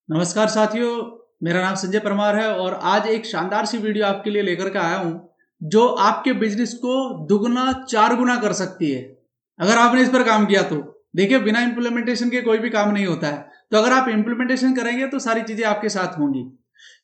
नमस्कार साथियों, मेरा नाम संजय परमार है और आज एक शानदार सी वीडियो आपके लिए लेकर के आया हूं जो आपके बिजनेस को दुगना चार गुना कर सकती है अगर आपने इस पर काम किया तो। देखिए, बिना इंप्लीमेंटेशन के कोई भी काम नहीं होता है, तो अगर आप इंप्लीमेंटेशन करेंगे तो सारी चीजें आपके साथ होंगी।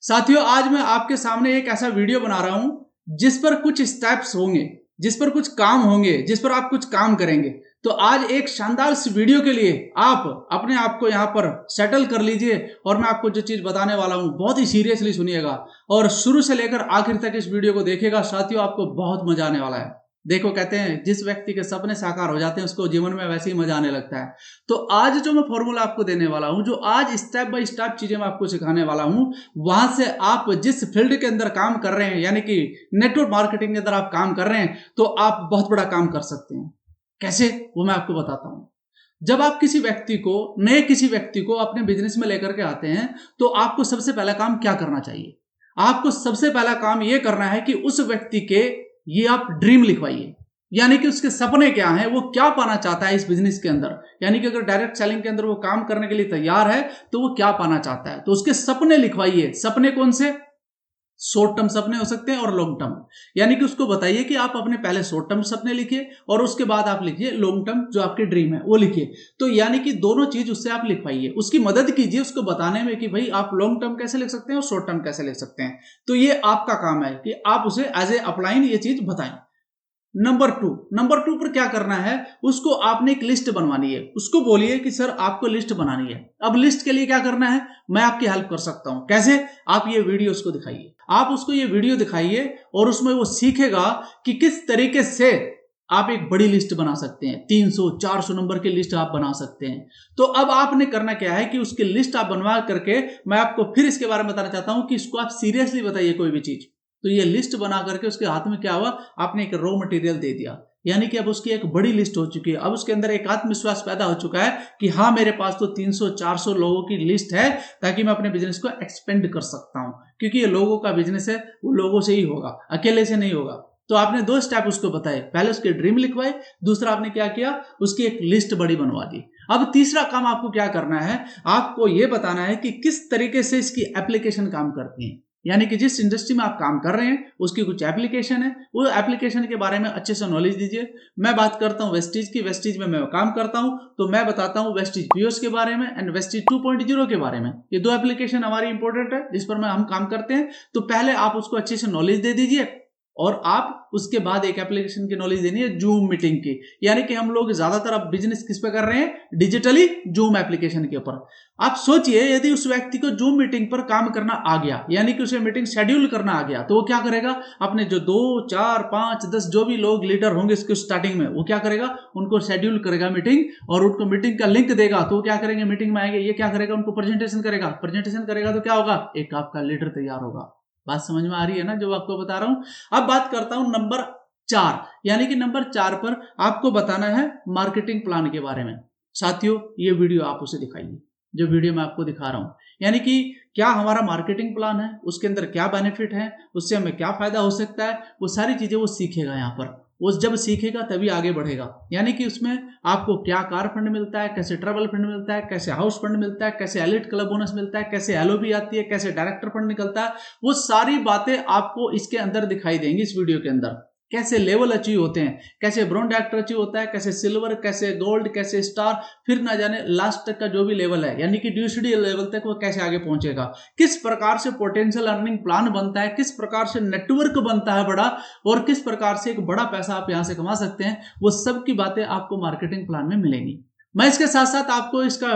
साथियों, आज मैं आपके सामने एक ऐसा वीडियो बना रहा हूं जिस पर कुछ स्टेप्स होंगे, जिस पर कुछ काम होंगे, जिस पर आप कुछ काम करेंगे। तो आज एक शानदार इस वीडियो के लिए आप अपने आप को यहां पर सेटल कर लीजिए और मैं आपको जो चीज बताने वाला हूं बहुत ही सीरियसली सुनिएगा और शुरू से लेकर आखिर तक इस वीडियो को देखिएगा। साथियों, आपको बहुत मजा आने वाला है। देखो, कहते हैं जिस व्यक्ति के सपने साकार हो जाते हैं उसको जीवन में वैसे ही मजा आने लगता है। तो आज जो मैं फॉर्मूला आपको देने वाला हूं, जो आज स्टेप बाय स्टेप चीजें मैं आपको सिखाने वाला हूं, वहां से आप जिस फील्ड के अंदर काम कर रहे हैं, यानी कि नेटवर्क मार्केटिंग के अंदर आप काम कर रहे हैं, तो आप बहुत बड़ा काम कर सकते हैं। कैसे, वो मैं आपको बताता हूं। जब आप किसी व्यक्ति को अपने बिजनेस में लेकर के आते हैं, तो आपको सबसे पहला काम क्या करना चाहिए? आपको सबसे पहला काम यह करना है कि उस व्यक्ति के ये आप ड्रीम लिखवाइए, यानी कि उसके सपने क्या हैं, वो क्या पाना चाहता है इस बिजनेस के अंदर। यानी कि अगर डायरेक्ट सेलिंग के अंदर वो काम करने के लिए तैयार है तो वो क्या पाना चाहता है, तो उसके सपने लिखवाइए। सपने कौन से? शॉर्ट टर्म सपने हो सकते हैं और लॉन्ग टर्म। यानी कि उसको बताइए कि आप अपने पहले शॉर्ट टर्म सपने लिखिए और उसके बाद आप लिखिए लॉन्ग टर्म, जो आपके ड्रीम है वो लिखिए। तो यानी कि दोनों चीज उससे आप लिखवाइए, उसकी मदद कीजिए उसको बताने में कि भाई आप लॉन्ग टर्म कैसे लिख सकते हैं और शॉर्ट टर्म कैसे लिख सकते हैं। तो ये आपका काम है कि आप उसे एज ए अपलाइन ये चीज बताएं। नंबर टू पर क्या करना है, उसको आपने एक लिस्ट बनवानी है। उसको बोलिए कि सर आपको लिस्ट बनानी है। अब लिस्ट के लिए क्या करना है, मैं आपकी हेल्प कर सकता हूं। कैसे? आप ये वीडियो उसको दिखाइए, आप उसको ये वीडियो दिखाइए और उसमें वो सीखेगा कि किस तरीके से आप एक बड़ी लिस्ट बना सकते हैं। 300-400 नंबर की लिस्ट आप बना सकते हैं। तो अब आपने करना क्या है कि उसकी लिस्ट आप बनवा करके, मैं आपको फिर इसके बारे में बताना चाहता हूं कि इसको आप सीरियसली बताइए कोई भी चीज। तो ये लिस्ट बना करके उसके हाथ में क्या हुआ, आपने एक रॉ मटेरियल दे दिया, यानी कि अब उसकी एक बड़ी लिस्ट हो चुकी है। अब उसके अंदर एक आत्मविश्वास पैदा हो चुका है कि हाँ, मेरे पास तो 300-400 लोगों की लिस्ट है, ताकि मैं अपने बिजनेस को एक्सपेंड कर सकता हूं। क्योंकि ये लोगों का बिजनेस है, वो लोगों से ही होगा, अकेले से नहीं होगा। तो आपने दो स्टेप उसको बताए, पहले उसके ड्रीम लिखवाए, दूसरा आपने क्या किया, उसकी एक लिस्ट बड़ी बनवा दी। अब तीसरा काम आपको क्या करना है, आपको यह बताना है कि किस तरीके से इसकी एप्लीकेशन काम करती है। यानी कि जिस इंडस्ट्री में आप काम कर रहे हैं उसकी कुछ एप्लीकेशन है, वो एप्लीकेशन के बारे में अच्छे से नॉलेज दीजिए। मैं बात करता हूं वेस्टीज की, वेस्टीज में मैं काम करता हूं, तो मैं बताता हूं वेस्टीज पीओएस के बारे में एंड वेस्टीज 2.0 के बारे में। ये दो एप्लीकेशन हमारी इंपॉर्टेंट है जिस पर हम काम करते हैं। तो पहले आप उसको अच्छे से नॉलेज दे दीजिए और आप उसके बाद एक एप्लीकेशन की नॉलेज देनी है जूम मीटिंग की। यानी कि हम लोग ज्यादातर अब बिजनेस किस पे कर रहे हैं, डिजिटली जूम एप्लीकेशन के ऊपर। आप सोचिए, यदि उस व्यक्ति को जूम मीटिंग पर काम करना आ गया, यानी कि उसे मीटिंग शेड्यूल करना आ गया, तो वो क्या करेगा, अपने जो 2, 4, 5, 10 जो भी लोग लीडर होंगे इसके स्टार्टिंग में, वो क्या करेगा, उनको शेड्यूल करेगा मीटिंग और उनको मीटिंग का लिंक देगा। तो वो क्या करेंगे, मीटिंग में आएंगे, ये क्या करेगा, उनको प्रेजेंटेशन करेगा। प्रेजेंटेशन करेगा तो क्या होगा, एक आपका लीडर तैयार होगा। बात समझ में आ रही है ना जो आपको बता रहा हूं। अब बात करता हूं नंबर 4, यानी कि नंबर 4 पर आपको बताना है मार्केटिंग प्लान के बारे में। साथियों, ये वीडियो आप उसे दिखाइए, जो वीडियो मैं आपको दिखा रहा हूं, यानी कि क्या हमारा मार्केटिंग प्लान है, उसके अंदर क्या बेनिफिट है, उससे हमें क्या फायदा हो सकता है, वो सारी चीजें वो सीखेगा। यहां पर वो जब सीखेगा तभी आगे बढ़ेगा। यानी कि उसमें आपको क्या कार फंड मिलता है, कैसे ट्रैवल फंड मिलता है, कैसे हाउस फंड मिलता है, कैसे एलिट क्लब बोनस मिलता है, कैसे एलओबी आती है, कैसे डायरेक्टर फंड निकलता है, वो सारी बातें आपको इसके अंदर दिखाई देंगी इस वीडियो के अंदर। कैसे लेवल अचीव होते हैं, कैसे ब्रॉन्ज एक्टर अचीव होता है, कैसे सिल्वर, कैसे गोल्ड, कैसे स्टार, फिर ना जाने लास्ट तक का जो भी लेवल है, यानी कि ड्यूसिडी लेवल तक वो कैसे आगे पहुंचेगा, किस प्रकार से पोटेंशियल अर्निंग प्लान बनता है, किस प्रकार से नेटवर्क बनता है बड़ा, और किस प्रकार से एक बड़ा पैसा आप यहां से कमा सकते हैं, वो सब की बातें आपको मार्केटिंग प्लान में मिलेंगी। मैं इसके साथ साथ आपको इसका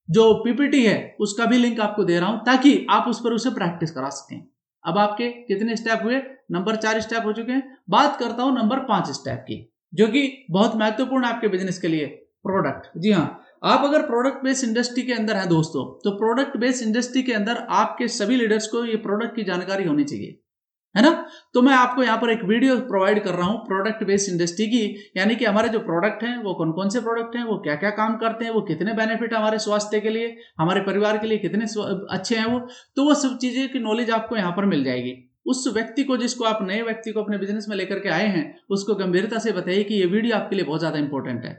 जो पीपीटी है उसका भी लिंक आपको दे रहा हूं, ताकि आप उस पर उसे प्रैक्टिस करा सकें। अब आपके कितने स्टेप हुए, नंबर 4 स्टेप हो चुके हैं। बात करता हूं नंबर 5 स्टेप की, जो कि बहुत महत्वपूर्ण है आपके बिजनेस के लिए, प्रोडक्ट। जी हाँ, आप अगर प्रोडक्ट बेस्ड इंडस्ट्री के अंदर है दोस्तों, तो प्रोडक्ट बेस्ड इंडस्ट्री के अंदर आपके सभी लीडर्स को ये प्रोडक्ट की जानकारी होनी चाहिए, है ना। तो मैं आपको यहाँ पर एक वीडियो प्रोवाइड कर रहा हूँ प्रोडक्ट बेस्ड इंडस्ट्री की, यानी कि हमारे जो प्रोडक्ट हैं वो कौन कौन से प्रोडक्ट हैं, वो क्या क्या काम करते हैं, वो कितने बेनिफिट हमारे स्वास्थ्य के लिए, हमारे परिवार के लिए कितने अच्छे हैं वो। तो वो सब चीजें की नॉलेज आपको यहाँ पर मिल जाएगी। उस व्यक्ति को, जिसको आप नए व्यक्ति को अपने बिजनेस में लेकर के आए हैं, उसको गंभीरता से बताइए कि ये वीडियो आपके लिए बहुत ज्यादा इंपॉर्टेंट है।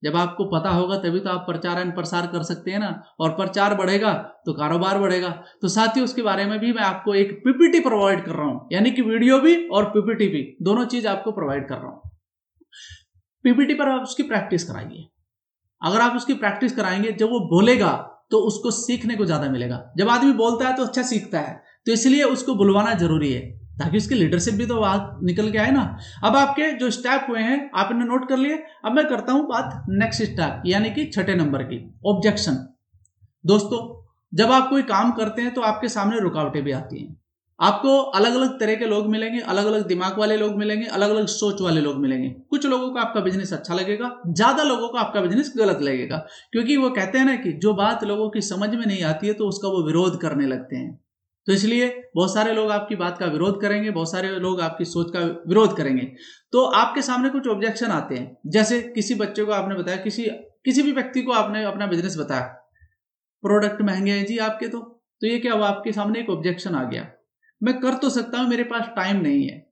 जब आपको पता होगा तभी तो आप प्रचार एंड प्रसार कर सकते हैं ना, और प्रचार बढ़ेगा तो कारोबार बढ़ेगा। तो साथियों उसके बारे में भी मैं आपको एक पीपीटी प्रोवाइड कर रहा हूं, यानी कि वीडियो भी और पीपीटी भी, दोनों चीज आपको प्रोवाइड कर रहा हूं। पीपीटी पर आप उसकी प्रैक्टिस कराइए। अगर आप उसकी प्रैक्टिस कराएंगे, जब वो बोलेगा तो उसको सीखने को ज्यादा मिलेगा। जब आदमी बोलता है तो अच्छा सीखता है, तो इसलिए उसको बुलवाना जरूरी है, ताकि उसकी लीडरशिप भी तो बात निकल के आए ना। अब आपके जो स्टेप हुए हैं आपने नोट कर लिए। अब मैं करता हूं बात नेक्स्ट स्टेप, यानी कि 6 नंबर की, ऑब्जेक्शन। दोस्तों, जब आप कोई काम करते हैं तो आपके सामने रुकावटें भी आती हैं। आपको अलग अलग तरह के लोग मिलेंगे, अलग अलग दिमाग वाले लोग मिलेंगे, अलग अलग सोच वाले लोग मिलेंगे। कुछ लोगों को आपका बिजनेस अच्छा लगेगा, ज्यादा लोगों को आपका बिजनेस गलत लगेगा, क्योंकि वो कहते हैं ना कि जो बात लोगों की समझ में नहीं आती है तो उसका वो विरोध करने लगते हैं। तो इसलिए बहुत सारे लोग आपकी बात का विरोध करेंगे, बहुत सारे लोग आपकी सोच का विरोध करेंगे। तो आपके सामने कुछ ऑब्जेक्शन आते हैं। जैसे किसी बच्चे को आपने बताया, किसी भी व्यक्ति को आपने अपना बिजनेस बताया, प्रोडक्ट महंगे हैं जी आपके, तो ये क्या हुआ, आपके सामने एक ऑब्जेक्शन आ गया, मैं कर तो सकता हूं, मेरे पास टाइम नहीं है,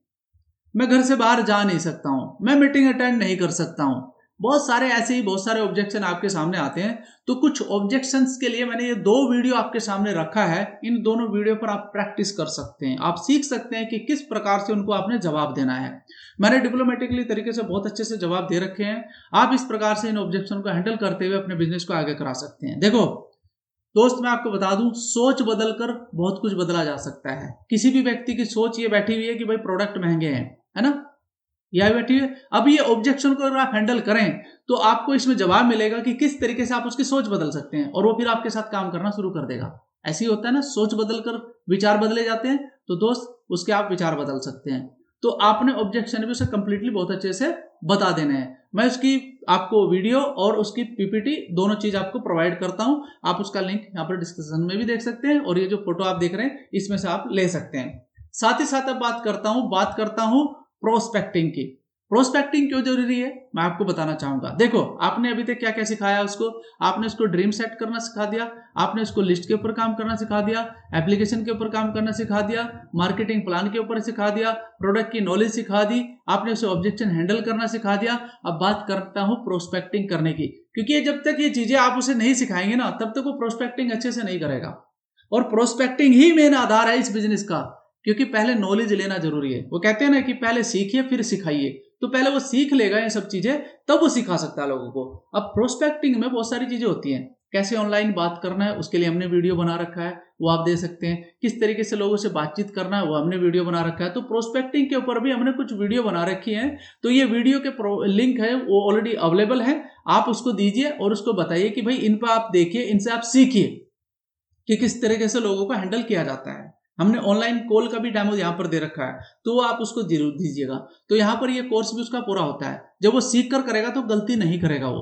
मैं घर से बाहर जा नहीं सकता हूं, मैं मीटिंग अटेंड नहीं कर सकता हूं। बहुत सारे ऐसे ही बहुत सारे ऑब्जेक्शन आपके सामने आते हैं। तो कुछ ऑब्जेक्शंस के लिए मैंने ये 2 वीडियो आपके सामने रखा है। इन दोनों वीडियो पर आप प्रैक्टिस कर सकते हैं, आप सीख सकते हैं कि किस प्रकार से उनको आपने जवाब देना है। मैंने डिप्लोमेटिकली तरीके से बहुत अच्छे से जवाब दे रखे हैं। आप इस प्रकार से इन ऑब्जेक्शन को हैंडल करते हुए अपने बिजनेस को आगे करा सकते हैं। देखो दोस्त, मैं आपको बता दूं, सोच बदलकर बहुत कुछ बदला जा सकता है। किसी भी व्यक्ति की सोच ये बैठी हुई है कि भाई प्रोडक्ट महंगे हैं, है ना, यह बैठी है। अब ये ऑब्जेक्शन को अगर आप हैंडल करें तो आपको इसमें जवाब मिलेगा कि किस तरीके से आप उसकी सोच बदल सकते हैं, और वो फिर आपके साथ काम करना शुरू कर देगा। ऐसे ही होता है ना, सोच बदलकर विचार बदले जाते हैं। तो दोस्त, उसके आप विचार बदल सकते हैं। तो आपने ऑब्जेक्शन भी उसे कंप्लीटली बहुत अच्छे से बता देने हैं। मैं उसकी आपको वीडियो और उसकी पीपीटी दोनों चीज आपको प्रोवाइड करता हूं। आप उसका लिंक यहाँ पर डिस्क्रिप्शन में भी देख सकते हैं, और ये जो फोटो आप देख रहे हैं इसमें से आप ले सकते हैं। साथ ही साथ अब बात करता हूं प्रोस्पेक्टिंग की। प्रोस्पेक्टिंग क्यों जरूरी है मैं आपको बताना चाहूंगा। देखो, आपने अभी तक क्या क्या सिखाया उसको, आपने उसको ड्रीम सेट करना सिखा दिया, आपने उसको लिस्ट के ऊपर काम करना सिखा दिया, एप्लीकेशन के ऊपर काम करना सिखा दिया, मार्केटिंग प्लान के ऊपर सिखा दिया, प्रोडक्ट की नॉलेज सिखा दी, आपने उसे ऑब्जेक्शन हैंडल करना सिखा दिया। अब बात करता हूं प्रोस्पेक्टिंग करने की, क्योंकि जब तक ये चीजें आप उसे नहीं सिखाएंगे ना, तब तक वो प्रोस्पेक्टिंग अच्छे से नहीं करेगा। और प्रोस्पेक्टिंग ही मेन आधार है इस बिजनेस का, क्योंकि पहले नॉलेज लेना जरूरी है। वो कहते हैं ना कि पहले सीखिए फिर सिखाइए, तो पहले वो सीख लेगा ये सब चीजें, तब वो सिखा सकता है लोगों को। अब प्रोस्पेक्टिंग में बहुत सारी चीजें होती हैं। कैसे ऑनलाइन बात करना है उसके लिए हमने वीडियो बना रखा है, वो आप दे सकते हैं। किस तरीके से लोगों से बातचीत करना है वो हमने वीडियो बना रखा है। तो प्रोस्पेक्टिंग के ऊपर भी हमने कुछ वीडियो बना रखी है। तो ये वीडियो के लिंक है वो ऑलरेडी अवेलेबल है, आप उसको दीजिए और उसको बताइए कि भाई इन पर आप देखिए, इनसे आप सीखिए कि किस तरीके से लोगों को हैंडल किया जाता है। हमने ऑनलाइन कॉल का भी डेमो यहाँ पर दे रखा है, तो आप उसको जरूर दीजिएगा। तो यहाँ पर ये कोर्स भी उसका पूरा होता है। जब वो सीख कर करेगा तो गलती नहीं करेगा वो।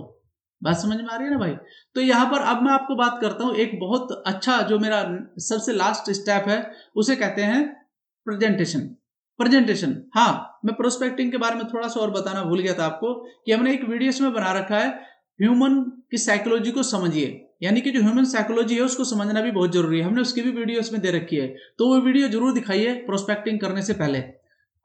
बात समझ में आ रही है ना भाई। तो यहाँ पर अब मैं आपको बात करता हूँ एक बहुत अच्छा, जो मेरा सबसे लास्ट स्टेप है, उसे कहते हैं प्रेजेंटेशन। हाँ, मैं प्रोस्पेक्टिंग के बारे में थोड़ा सा और बताना भूल गया था आपको, कि हमने एक वीडियो इसमें बना रखा है, ह्यूमन की साइकोलॉजी को समझिए। यानी कि जो ह्यूमन साइकोलॉजी है उसको समझना भी बहुत जरूरी है। हमने उसकी भी वीडियो इसमें दे रखी है, तो वो वीडियो जरूर दिखाइए प्रोस्पेक्टिंग करने से पहले।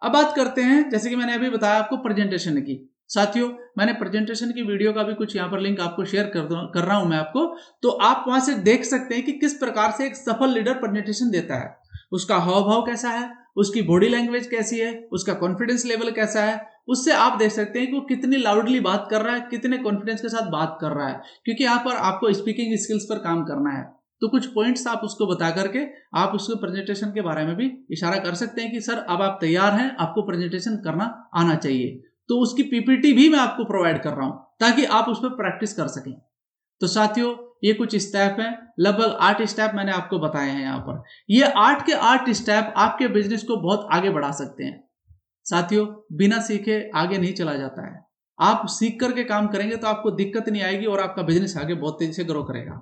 अब बात करते हैं, जैसे कि मैंने अभी बताया आपको, प्रेजेंटेशन की। साथियों, मैंने प्रेजेंटेशन की वीडियो का भी कुछ यहाँ पर लिंक आपको शेयर कर रहा हूं मैं आपको, तो आप वहां से देख सकते हैं कि किस प्रकार से एक सफल लीडर प्रेजेंटेशन देता है। उसका हाव भाव कैसा है, उसकी बॉडी लैंग्वेज कैसी है, उसका कॉन्फिडेंस लेवल कैसा है, उससे आप देख सकते हैं कि वो कितनी लाउडली बात कर रहा है, कितने कॉन्फिडेंस के साथ बात कर रहा है। क्योंकि यहाँ पर आपको स्पीकिंग स्किल्स पर काम करना है, तो कुछ पॉइंट्स आप उसको बता करके आप उसको प्रेजेंटेशन के बारे में भी इशारा कर सकते हैं कि सर अब आप तैयार हैं, आपको प्रेजेंटेशन करना आना चाहिए। तो उसकी पीपीटी भी मैं आपको प्रोवाइड कर रहा हूं ताकि आप उस पर प्रैक्टिस कर सकें। तो साथियों, ये कुछ स्टेप हैं, लगभग 8 स्टेप मैंने आपको बताए हैं यहाँ पर। ये 8 के 8 स्टेप आपके बिजनेस को बहुत आगे बढ़ा सकते हैं। साथियों, बिना सीखे आगे नहीं चला जाता है। आप सीख करके काम करेंगे तो आपको दिक्कत नहीं आएगी और आपका बिजनेस आगे बहुत तेजी से ग्रो करेगा।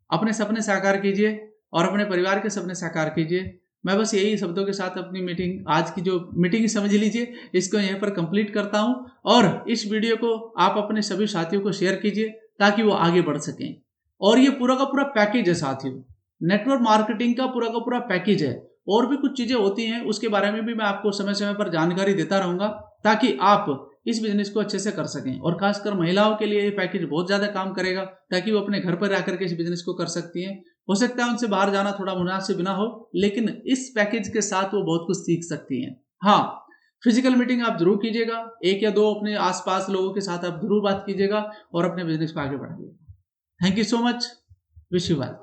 अपने सपने साकार कीजिए और अपने परिवार के सपने साकार कीजिए। मैं बस यही शब्दों के साथ अपनी मीटिंग, आज की जो मीटिंग समझ लीजिए, इसको यहीं पर कंप्लीट करता हूं। और इस वीडियो को आप अपने सभी साथियों को शेयर कीजिए ताकि वो आगे बढ़ सकें। और ये पूरा का पूरा पैकेज है साथियों, नेटवर्क मार्केटिंग का पूरा पूरा पैकेज है। और भी कुछ चीजें होती हैं, उसके बारे में भी मैं आपको समय समय पर जानकारी देता रहूंगा ताकि आप इस बिजनेस को अच्छे से कर सकें। और खासकर महिलाओं के लिए ये पैकेज बहुत ज़्यादा काम करेगा, ताकि वो अपने घर पर आकर के इस बिजनेस को कर सकती हैं। हो सकता है उनसे बाहर जाना थोड़ा मुनासिब ना हो, लेकिन इस पैकेज के साथ वो बहुत कुछ सीख सकती हैं। हाँ, फिजिकल मीटिंग आप जरूर कीजिएगा, 1 या 2 अपने आसपास लोगों के साथ आप जरूर बात कीजिएगा और अपने बिजनेस को आगे बढ़ाइएगा। Thank you so much. Wish you well.